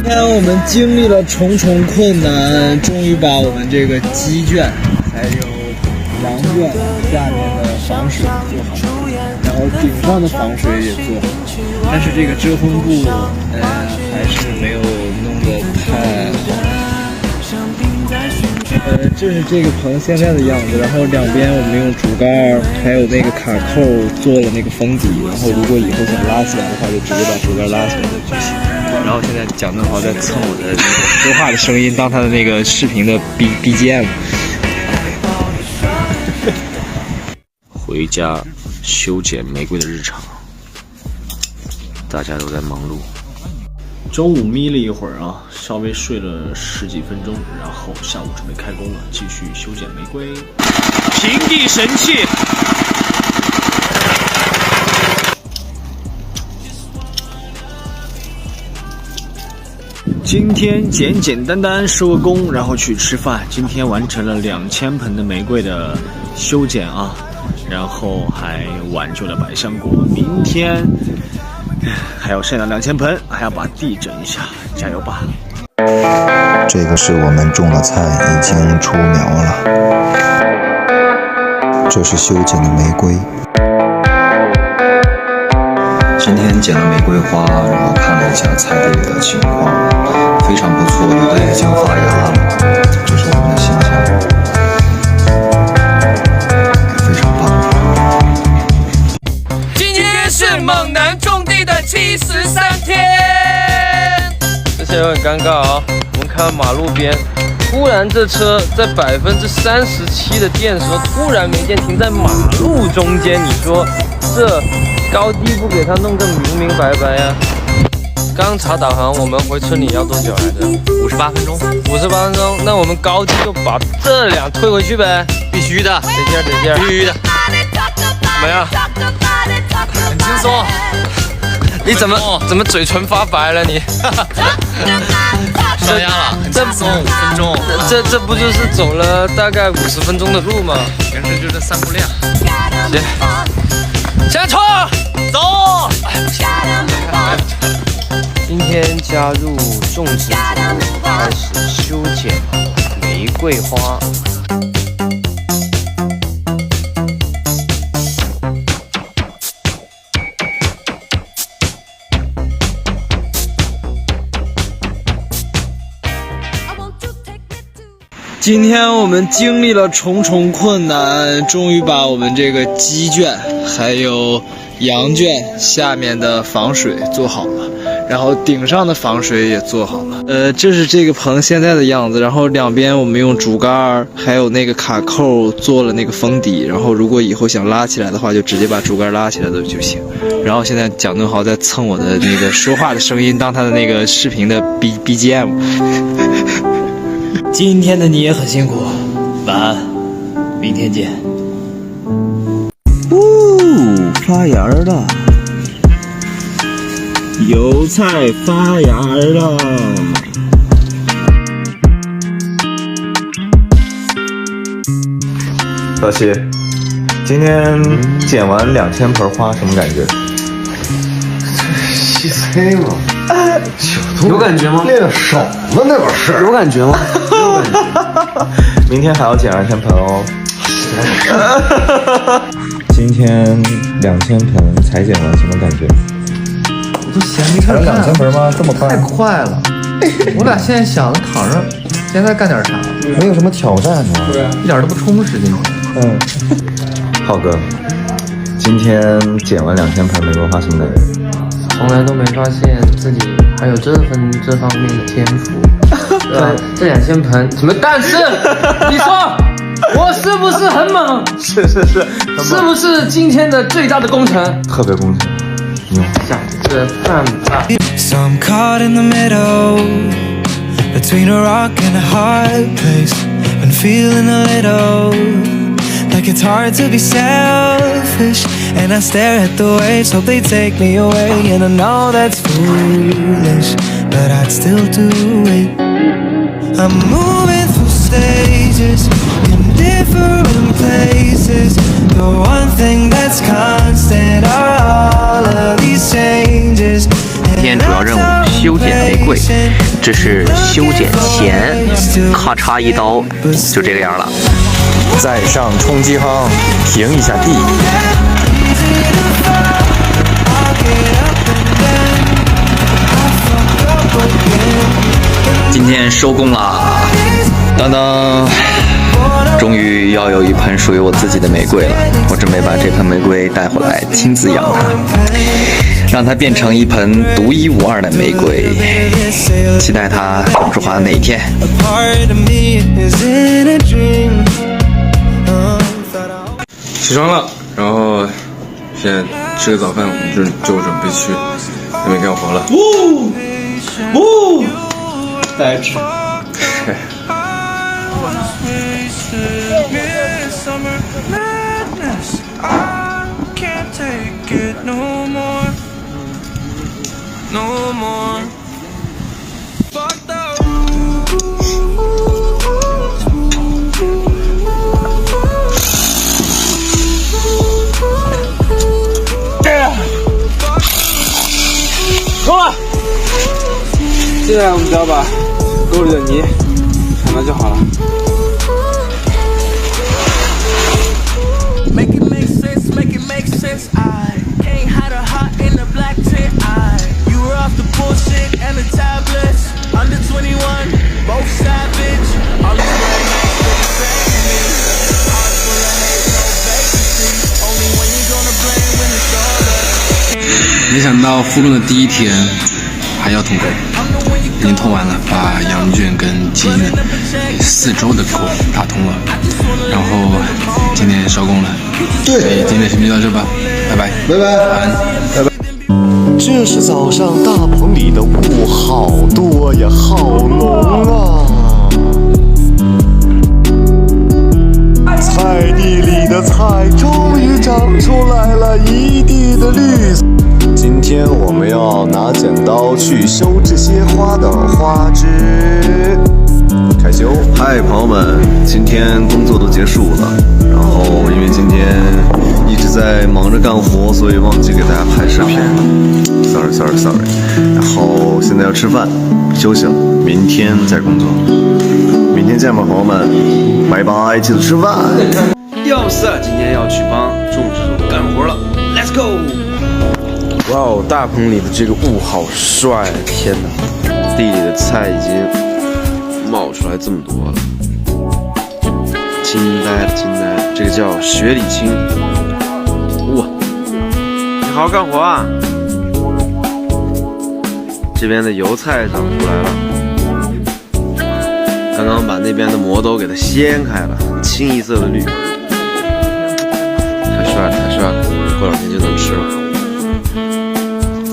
今天我们经历了重重困难，终于把我们这个鸡圈还有羊圈下面的防水做好，然后顶上的防水也做好，但是这个遮风布还是没有弄得太好。这是这个棚现在的样子，然后两边我们用竹竿还有那个卡扣做了那个封底，然后如果以后想拉起来的话，就直接把竹竿拉起来就行。然后现在蒋正豪在蹭我的那个说话的声音当他的那个视频的 BGM。回家修剪玫瑰的日常，大家都在忙碌。中午眯了一会儿啊，稍微睡了10几分钟，然后下午准备开工了，继续修剪玫瑰。平地神器。今天简简单单收个工，然后去吃饭。今天完成了2000盆的玫瑰的修剪啊，然后还挽救了百香果。明天还要晒到2000盆，还要把地整一下，加油吧！这个是我们种的菜，已经出苗了。这是修剪的玫瑰。今天剪了玫瑰花，然后看了一下菜地里的情况，非常不错，有的已经发芽了，这是我们的新疆，也非常棒。今天是猛男种地的73天。这些有点尴尬啊！我们看马路边，突然这车在37%的电时候突然没电，停在马路中间，你说这高低不给他弄个明明白白呀？刚查导航，我们回村里要多久来着？58分钟。58分钟，那我们高低就把这俩推回去呗？必须的，等一下，必须的。怎么样？很轻松。你怎么嘴唇发白了你？上压了，很轻松，5分钟。这不就是走了大概50分钟的路吗？平时就这3步量。行，下车走。今天加入种植组，开始修剪玫瑰花。今天我们经历了重重困难，终于把我们这个鸡圈还有羊圈下面的防水做好了，然后顶上的防水也做好了。这是这个棚现在的样子，然后两边我们用竹竿还有那个卡扣做了那个封底，然后如果以后想拉起来的话，就直接把竹竿拉起来就行。然后现在蒋正豪在蹭我的那个说话的声音当他的那个视频的 BGM。今天的你也很辛苦，晚安，明天见。发芽了，油菜发芽了。老七，今天剪完2000盆花，什么感觉？细催吗？有感觉吗？练的少了那会儿是。有感觉吗？有感觉。明天还要剪2000盆哦。今天2000盆裁剪完，什么感觉？我都闲没事干。才2000盆吗？这么快？太快了！我俩现在想着躺着，现在干点啥？没有什么挑战呢。对啊，一点都不充实今天。浩哥，今天剪完2000盆玫瑰花，什么感觉？从来都没发现自己还有这方面的天赋。这2000盆怎么？但是你说我是不是很猛？是，是不是今天的最大的工程？特别工程，牛！想着办法。 So I'm caught in the middle between a rock and a hard place. Been feeling a little like it's hard to be selfish. And I stare at the waves, hope they take me away. And I know that's foolish, but I'd still do it. I'm moving through stages in different places. The one thing that's constant are all of these changes. 今天主要任务修剪玫瑰。瑰，这是修剪前，咔嚓一刀就这个样了。再上冲击夯，平一下地。今天收工啦，当当，终于要有一盆属于我自己的玫瑰了。我准备把这盆玫瑰带回来，亲自养它，让它变成一盆独一无二的玫瑰。期待它种出花的那一天。起床了，然后现在吃个早饭，我们就准备去那边干活了。大家吃。够了，接下来我们只要把沟里的泥铲了就好了。没想到复工的第一天还要通沟，已经通完了，把羊圈跟鸡圈4周的沟打通了，然后今天收工了。对，今天的视频就到这吧，拜拜，拜拜，晚安，拜拜。这是早上大棚里的雾好多呀，好浓啊！菜地里的菜终于长出来了，一地的绿色。今天我们要拿剪刀去修这些花的花枝。开修！嗨，朋友们，今天工作都结束了，然后因为今天一直在忙着干活，所以忘记给大家拍视频。Sorry。然后现在要吃饭，休息了，明天再工作。明天见吧，朋友们，拜拜，记得吃饭。要死了，今天要去帮种植组干活了 ，Let's go！ 哇哦，大棚里的这个雾好帅，天哪！地里的菜已经冒出来这么多了，惊呆了！这个叫雪里青，哇！你好好干活啊！这边的油菜长出来了，刚刚把那边的磨都给它掀开了，清一色的绿，太帅了！过2天就能吃了。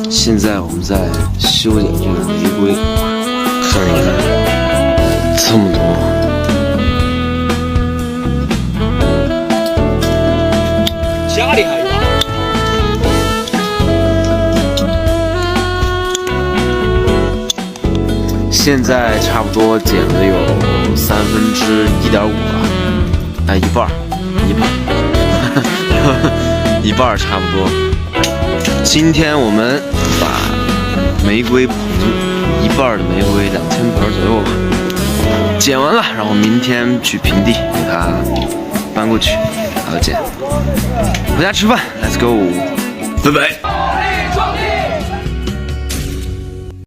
现在我们在修剪这个玫瑰，看你看，这么多。家里还有。现在差不多剪了有1/3吧，哎，一半，一半差不多。今天我们把玫瑰棚1半的玫瑰2000盆左右吧，剪完了，然后明天去平地给它搬过去，还要剪。回家吃饭 ，Let's go， 拜拜。